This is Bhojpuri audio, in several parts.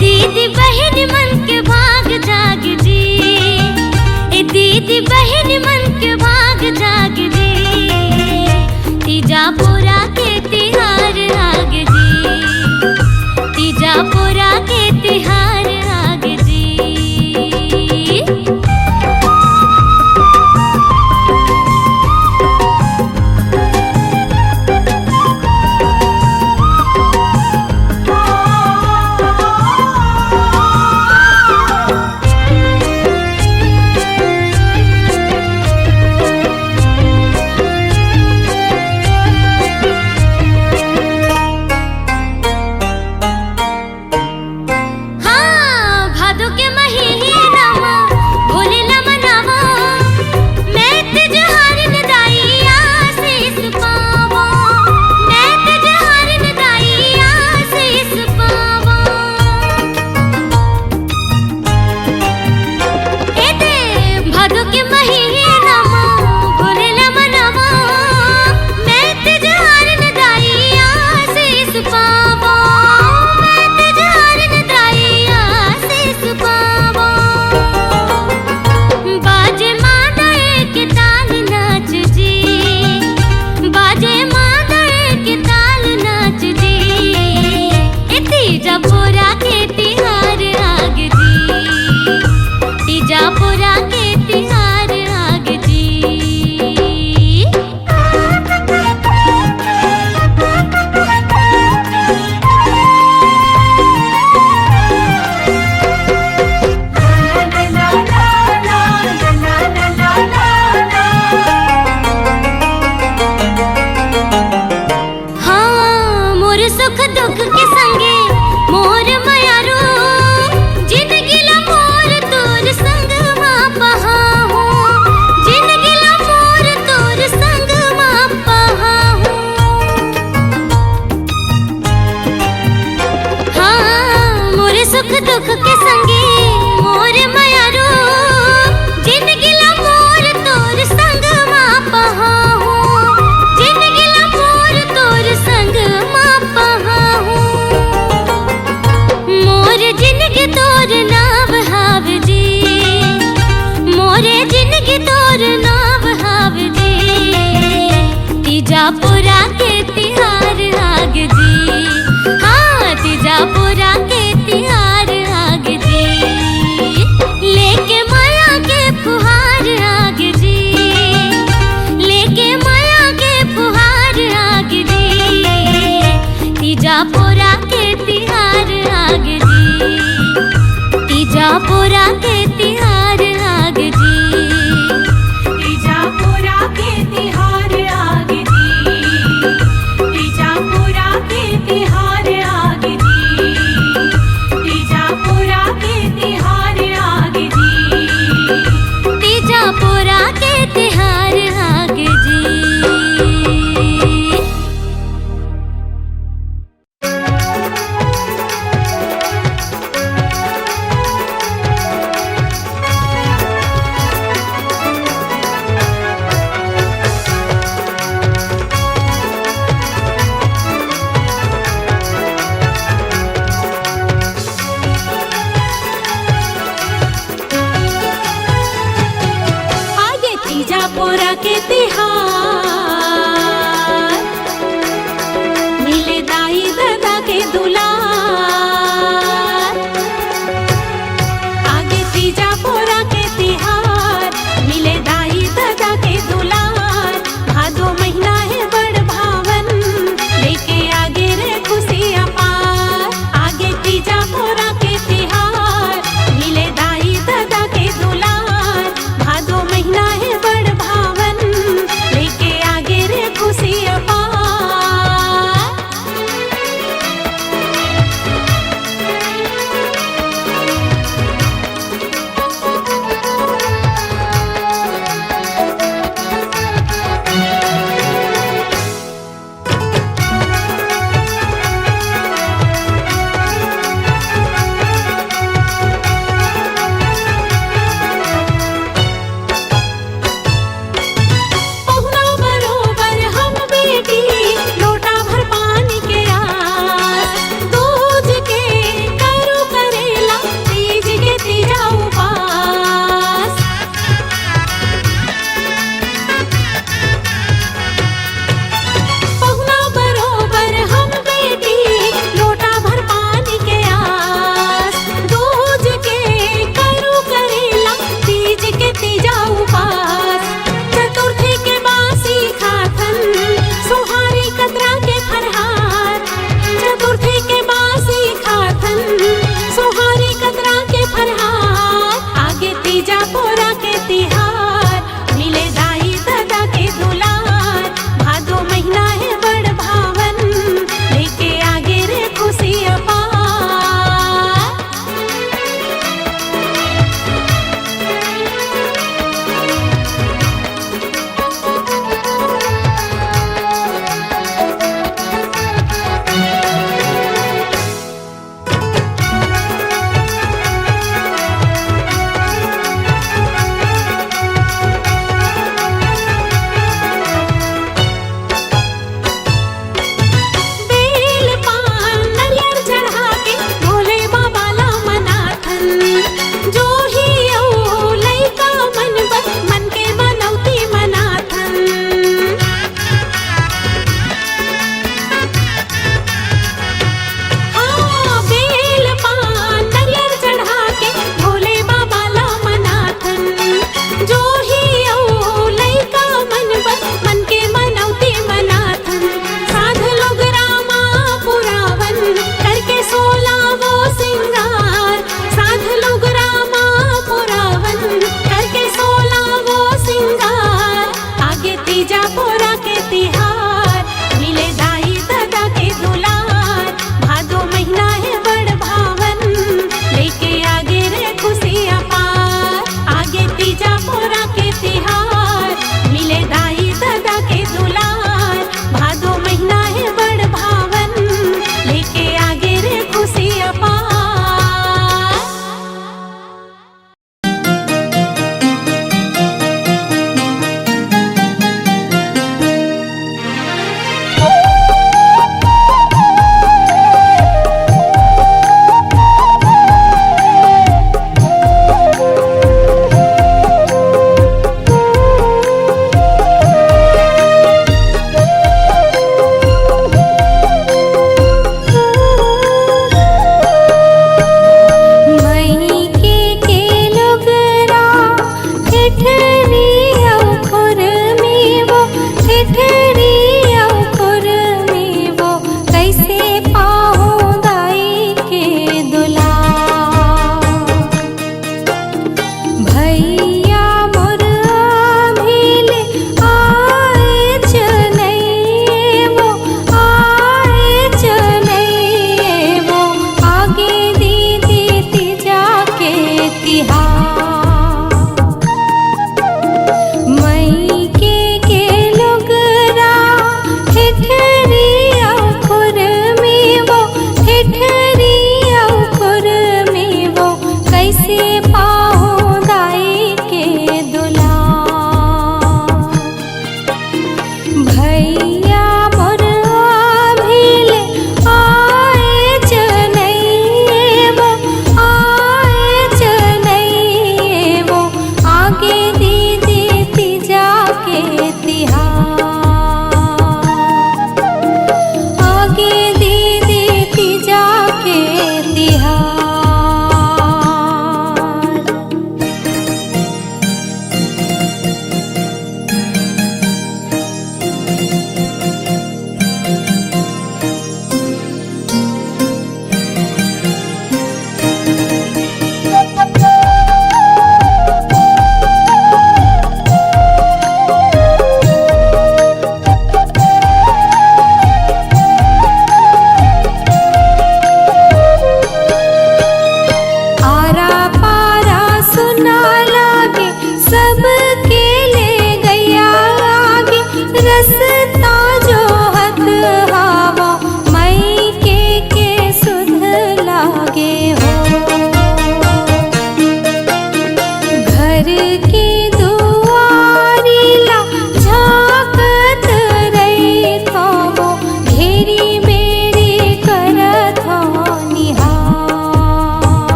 दीदी बहन मन के भाग जाग जी, ए दीदी बहन मन के भाग जाग जी, तीजापुरा के तिहार आग जी, तीजापुरा के तिहार आग जी। तीजापुरा के तिहार आग जी, हाँ तीजापुरा के तिहार आग जी, लेके माया के फुहार आग जी, लेके माया के फुहार आग जी, तीजापुरा के तिहार आग जी, तीजापुरा के तिहार आग जी, तीजापुरा के तिहार आग जी, तीजापुरा के तिहार आग जी, तीजापुरा के तिहार आग जी, तीजापुरा के तिहार आग जी। तीजापुरा के तिहार मिले दाई दादा के दुलार, आगे तीजापुरा के तिहार मिले दाई दादा के दुलार, भादो महीना है बड़ भावन लेके आगे रे खुशी अपार, आगे तीजापुरा के तिहार मिले दाई दादा के दुलार, भादो महीना है बड़ भावन लेके आगे रे खुशी अपार।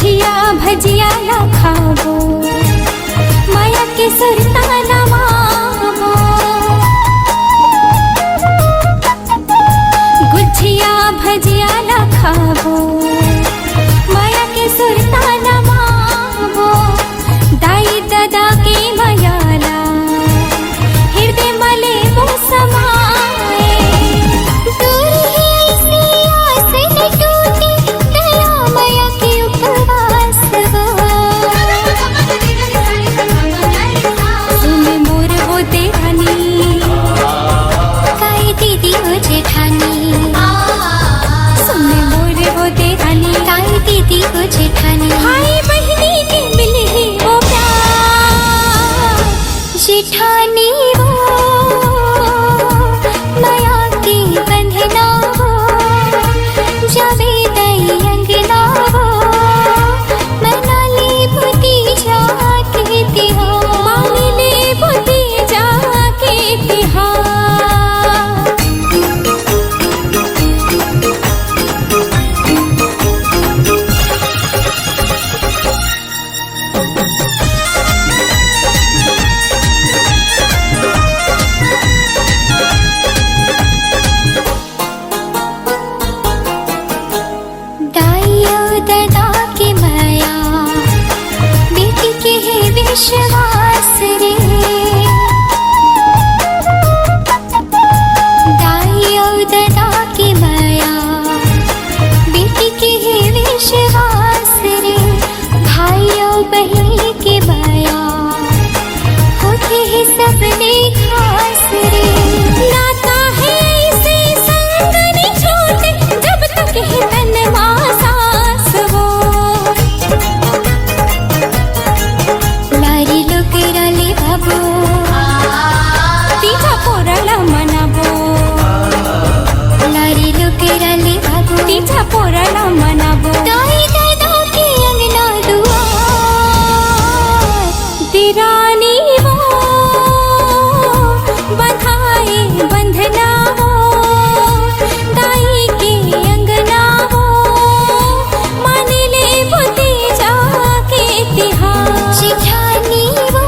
गुझिया भजिया ला खाबो माया के सुरताना माबो गुझिया भजिया ला खाबो माया के सुरताना माबो दाई दादा के मायाला हृदय मले वो समाए दूर ही ऐसी आस न टूटे दया माया के उपवास हो सुन मोर वो देवानी काई दीदी हो जेठानी सुन मोर वो देवानी काई दीदी हो जेठानी भाई बहनी के मिले ही वो प्यार जेठानी वो माया की बंधना हो जावे दई अंगना हो मनाली बुती जाके तिहार मांगले बुती जाके तिहार दाइयो दादा के माया बेटी के है विश्वास रे दाइयो दादा के माया बेटी के है विश्वास रे भाइयों बहन के माया होते हैं सबने खास रे नाता है इसे संग नहीं छोड़ते जब तक है तन मासास हो लारी लोकेरा ले बाबू तीजा पोराला मनाबो लारी लोकेरा ले बाबू तीजा पोराला मनाबो दाई दादा के अंगना दुआर दिरानी वो बधाई बंधना हो दाई के अंगना हो मानिले बुती जाके तिहार जेठानी वो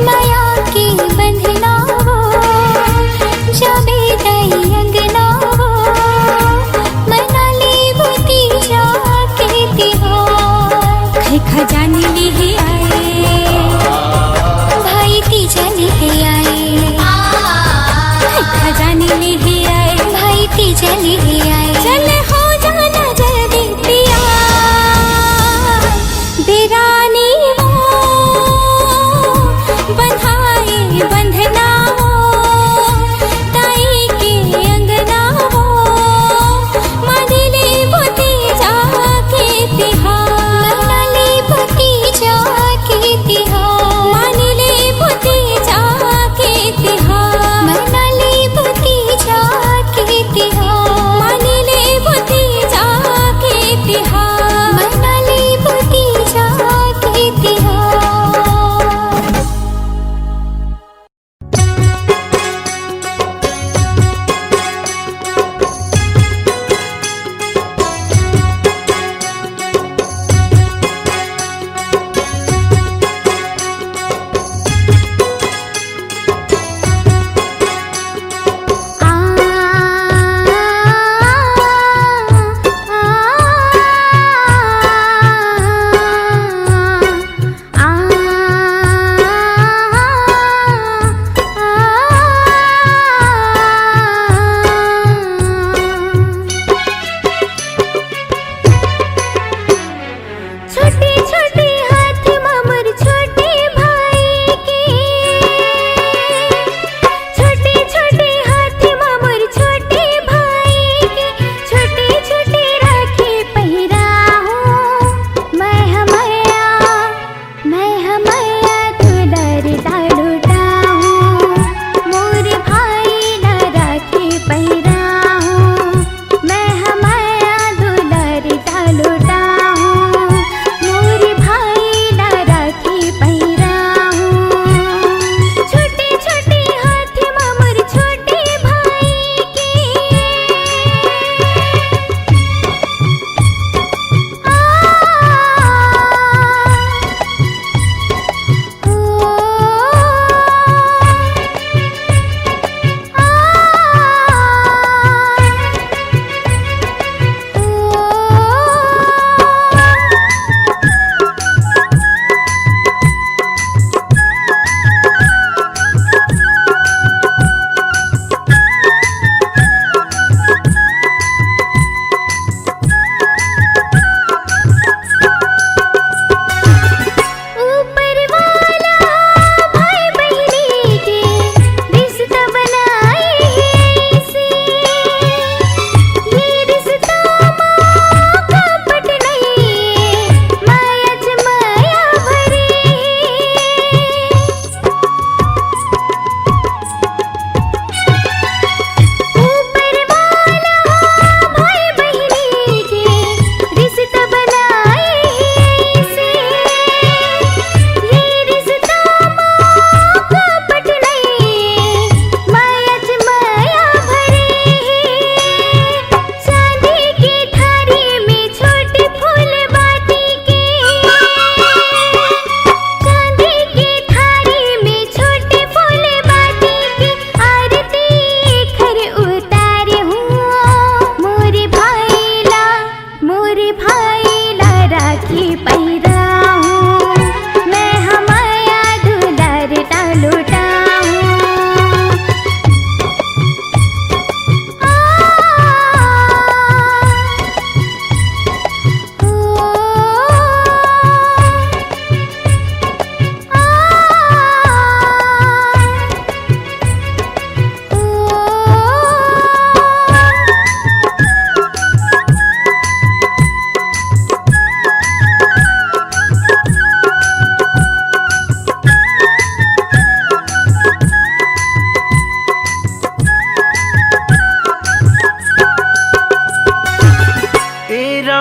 माया की बंधना हो जावे दई अंगना हो मना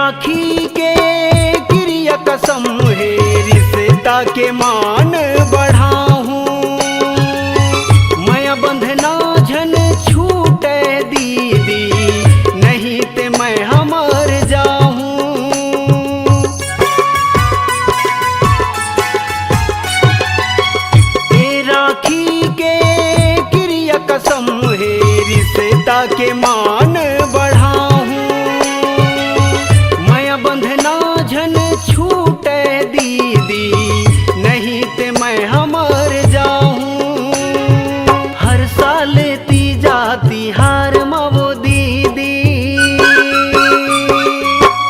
राखी के क्रिया कसम है रिश्ता के मान बढ़ाऊं। मैं बंधना झन छूटे दीदी, नहीं ते मैं हमर जाऊं। ए राखी के क्रिया कसम है रिश्ता के मान बढ़ाऊं। मैं बंधना झन छूटे दीदी, नहीं ते मैं हमर जाऊं। हर साल तीजा तिहार मवो दीदी,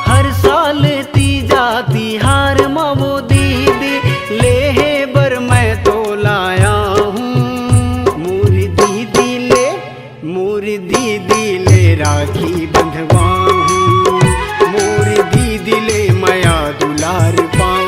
हर साल तीजा तिहार मवो दीदी, लेहे बर मैं तो लाया हूँ। मोरी दीदी ले राखी बंधवाऊं। मोरी दीदी ले माया दुलार पाऊं।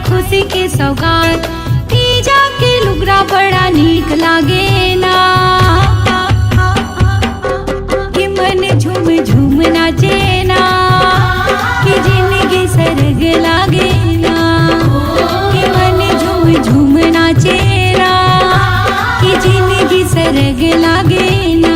खुशी के सौगात तीजा के लुगरा बड़ा नीक लागे ना। कि मन झूम झूम नाचे ना, कि जिंदगी सरग लागे ना। कि मन झूम झूम नाचे ना, कि जिंदगी सरग लागे ना।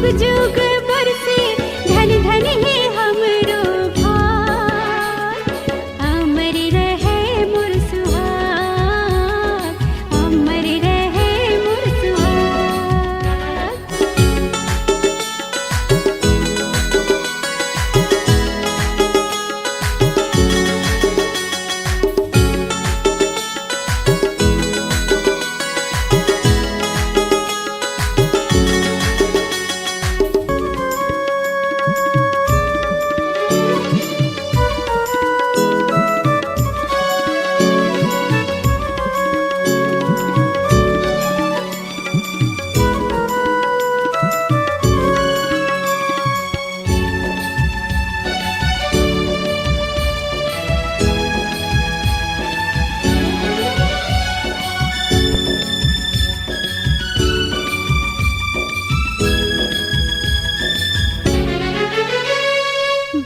जुग जुग बरसे धन धन है हमरो भाग। अमर रहे मोर सुहाग, अमर रहे मोर सुहाग।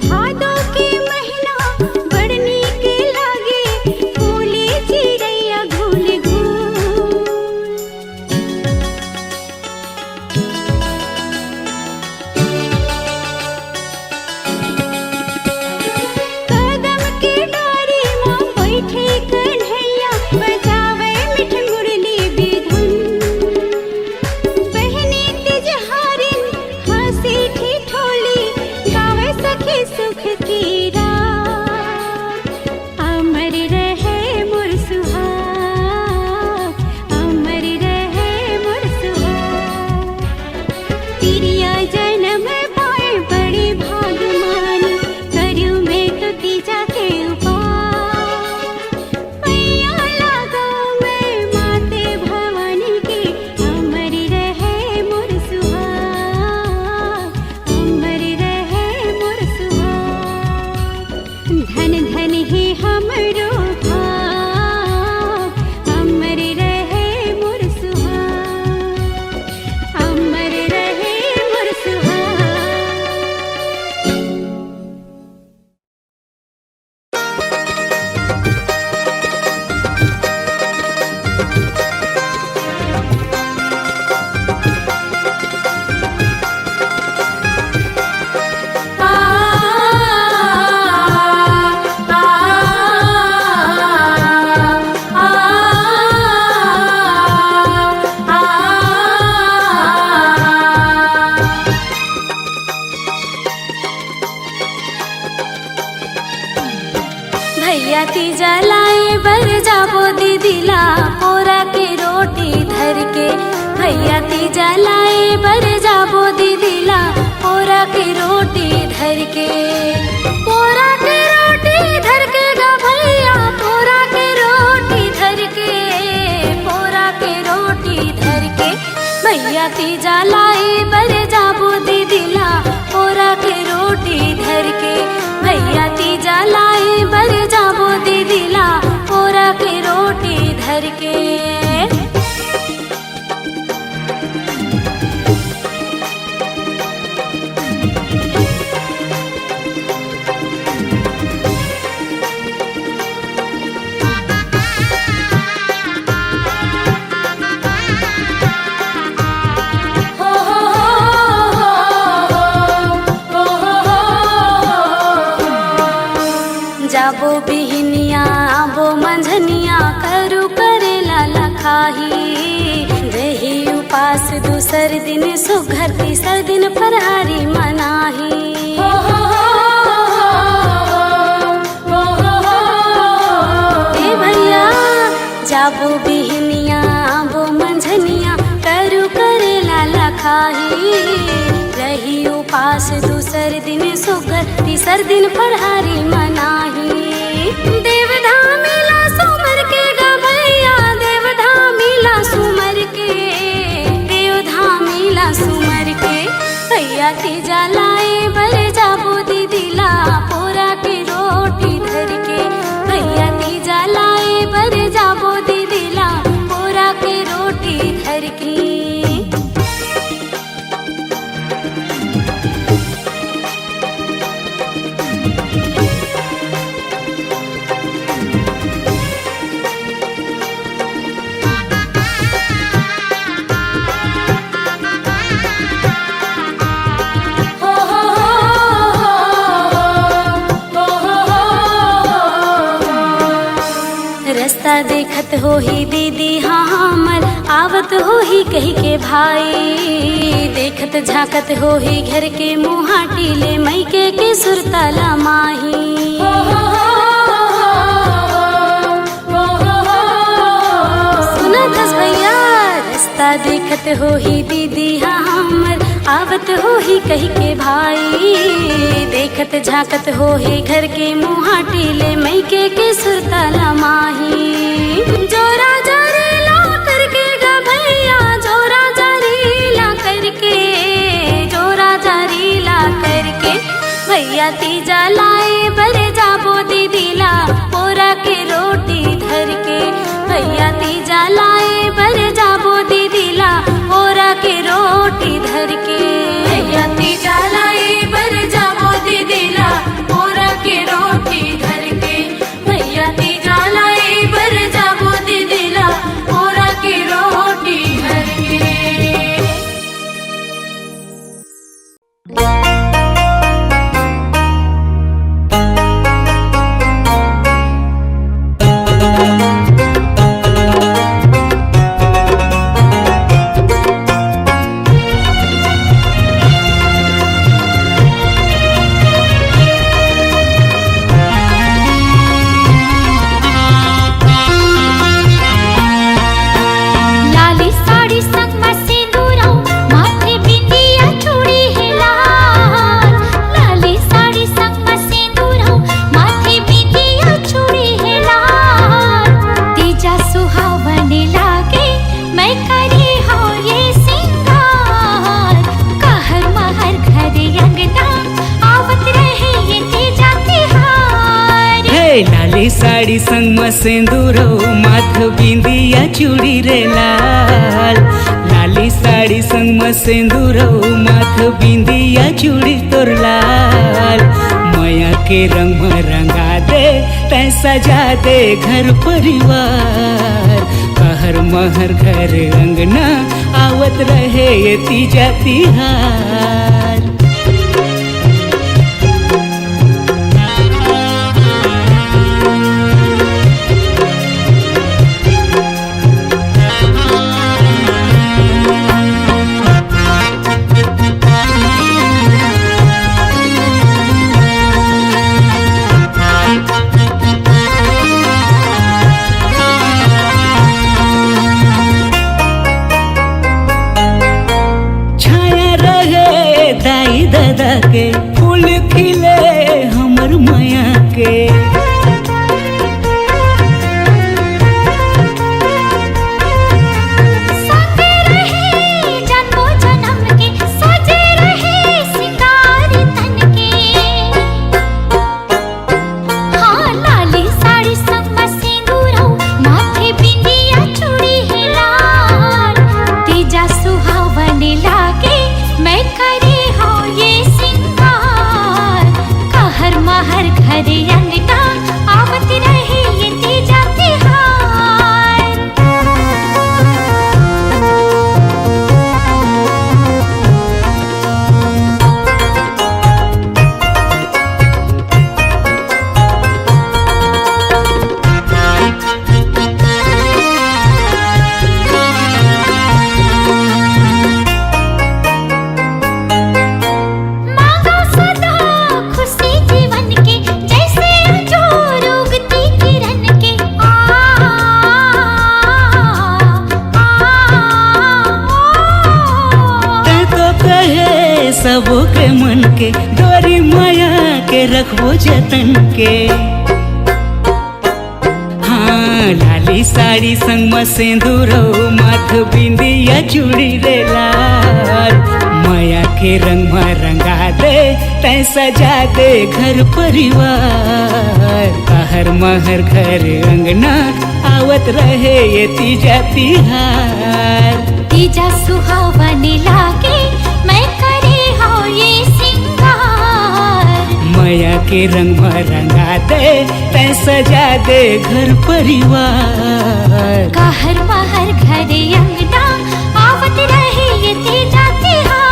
भादों के महीना बड़ नीक लागे, फूले चिड़ैया घूल घूल। कदम के डारी माँ बैठे कन्हैया, बजावे मिठ मुरली बिधुन। बहनी तिजहारिन हंसी ठिठोली, गावे सखी सुख की रात। अमर रहे मोर सुहाग, अमर रहे मोर सुहाग। तिरिया जन्म पाए बड़ी भाग मानी, करू में तो तीजा के उपास। पैया लागो मैं माते भवानी की, अमर रहे मोर सुहाग, अमर रहे मोर सुहाग। धन धन है हमरो भाग, अमर रहे मोर सुहाग, अमर रहे मोर सुहाग। भैया तीजा लाए बर जाबो दीदिला, पोरा के रोटी धर के। भैया तीजा लाए बर जाबो दीदिला, पोरा के रोटी धर के। पोरा के रोटी धर के गा भैया, पोरा के रोटी धर के, पोरा के रोटी धर के। भैया तीजा लाए बर जाबो दीदिला, पोरा के रोटी धर के। भैया तीजा लाए बर जाबो दीदिला, पोरा के रोटी धर के। जाबो बिहनिया आबो मंझनिया, करू करेला लखाही। रही उपास दूसर दिन सुघर, तीसर दिन फरहारी मनाही। ए भैया जाबो बिहनिया आबो मंझनिया, करू करेला लखाही। रही उपास दूसर दिन सुघर, तीसर दिन फरहारी मनाही। देवधामिला सुमर के गा भैया, देवधामिला सुमर के, देवधामिला सुमर के। भैया तीजा लाए बर जाबो दीदिला, पोरा के रोटी धर के। भैया तीजा लाए बर जाबो दीदिला, पोरा के रोटी धर के। रास्ता देखत हो ही दीदी हाँ हमर आवत हो ही कही के भाई देखत झाकत हो ही घर के मुँहा टीले मैके के सुरताला माही सुनत भैया रास्ता देखत हो ही दीदी हाँ हमर आवत हो ही कही के भाई देखत झाकत हो ही घर के मुँहा टीले मैके के सुरताला माही जो राजा रीला करके गा भैया जो राजा रीला करके जो राजा रीला करके भैया तीजा लाए बरे जाबो दीदीला पोरा के रोटी धर के भैया तीजा लाए बरे जाबो दीदीला पोरा के रोटी धर के भैया तीजा लाए बरे जाबो दीदीला पोरा के रोटी धर के भैया तीजा लाए बरे जाबो दीदीला पोरा के रोटी धर के लाली साड़ी संग में सिंदूरो माथ बिंदिया चूड़ी रे लाल लाली साड़ी संग में सिंदूरो माथ बिंदिया चूड़ी तोर लाल माया के रंग में रंगा दे तै सजा दे घर परिवार कहर महर घर अंगना आवत रहे ये तीजा तिहार दादा के फूल खिले हमर माया के संगे रहे जन्मो जन्म के सजे रहे सिंगार तन के हाँ लाली साड़ी संग में सिंदूरो माथे बिंदिया चूड़ी है लाल तीजा सुहावन लागे मैं करे हर घर अंगना आवत रहे ये तीजा तिहार मांगो सदा खुशी जीवन के जैसे अंजूर उगती किरण के तै तो कहे सबो के मन के डोरी माया के रखबो जतन के हाँ लाली साड़ी संग में सिंदूरो माथ बिंदिया चूड़ी रे लाल माया के रंग में रंगा दे तै सजा दे घर परिवार कहर महर घर अंगना आवत रहे ये तीजा तिहार तीजा सुहावन लागे मैं करे हो ये सिंगार माया के रंग में रंगा दे तै सजा दे घर परिवार कहर महर घर अंगना आवत रहे ये तीजा तिहार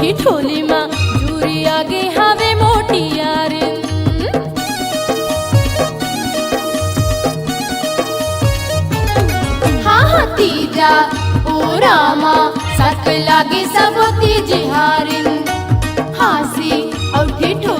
ठिठोली मा जुरी आगे हवे मोटी यारिन हाँ तीजा ओ रामा साथ लागे सब तीज हारिन हासी और ठिठोली